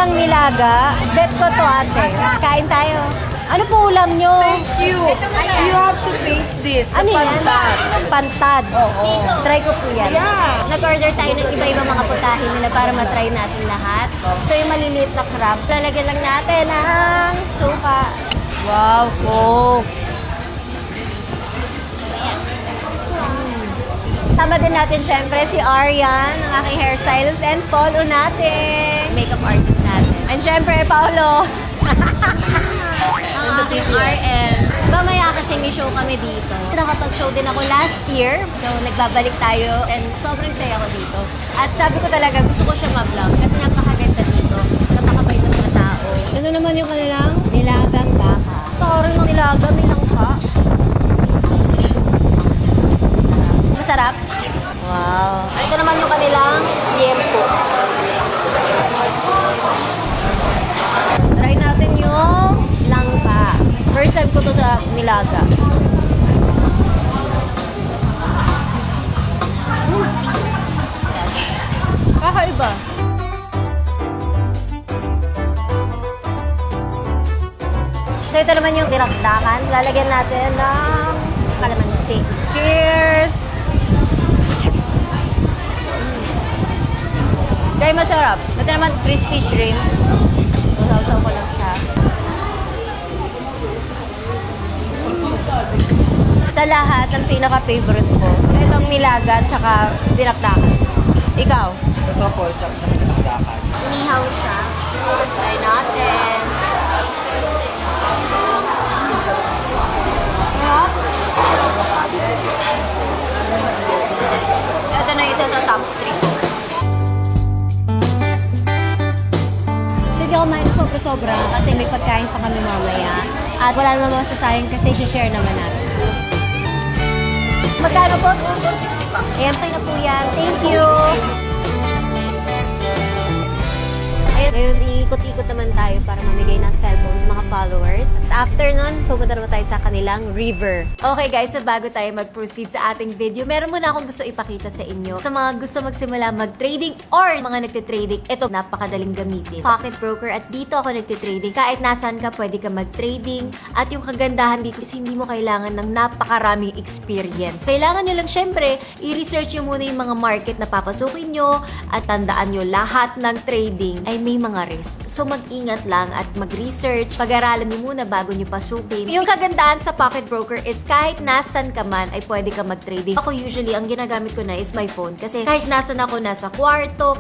kanilang nilaga. Bet ko to, ate. Kain tayo. Ano po ulam nyo? Thank you. You have to taste this. The Ano yan? pantad. Pantad. Oo. Try ko po yan. Yeah. Nag-order tayo ng iba-ibang mga putahin nila para matry natin lahat. So yung maliliit na crab, lalagyan lang natin ng suka. Wow, Coke. Tama din natin syempre si Arian, ang aking hairstylist, and Paul natin, makeup artist natin. And syempre, Paolo. Ang aking RM. Mamaya kasi may show kami dito. Nakapag-show din ako last year. So, nagbabalik tayo. And sobrang saya ko dito. At sabi ko talaga, gusto ko siya ma-vlog. Kasi napakaganda dito. Napakabait ng mga tao. Ito naman yung kanilang nilagang baka. Parang ng nilaga, may langka. Masarap. Wow. Ito naman yung kanilang liempo. Try natin yung langka. First time ko to sa nilaga. Kakaiba. So ito naman yung dinakdakan. Lalagyan natin ng kalamansi. Cheers! Kaya masarap. Ito naman crispy shrimp. Usaw-usaw ko lang siya. Sa lahat, ang pinaka-favorite ko, itong nilaga at saka dinakdakan. Ikaw? Ito po, tsaka pinagdakan. Inihaw siya. Try natin. Sarap. Ito na isa sa top 3. Hindi ako main sobra-sobra kasi may pagkain pa kami mamaya. At wala naman masasayang kasi share naman natin. Magkano po? 260 pa. Ayan pa na po yan. Thank you. Ayun, ngayon iikot-ikot naman tayo para mamigay ng cellphone sa mga followers. At after nun, pumunta naman tayo sa kanilang river. Okay guys, so bago tayo mag-proceed sa ating video, meron muna akong gusto ipakita sa inyo. Sa mga gusto magsimula mag-trading or mga nagtitrading, ito napakadaling gamitin. Pocket broker at dito ako nagtitrading. Kahit nasan ka, pwede ka mag-trading. At yung kagandahan dito is hindi mo kailangan ng napakaraming experience. Kailangan nyo lang syempre, i-research nyo muna yung mga market na papasukin nyo at tandaan nyo lahat ng trading ay may mga risk. So mag-ingat lang at mag-research. Pag-aralan nyo muna bago nyo pasukin. Yung kagandahan sa pocket broker is kahit nasan ka man ay pwede ka mag-trading. Ako usually, ang ginagamit ko na is my phone. Kasi kahit nasan ako, nasa kwarto,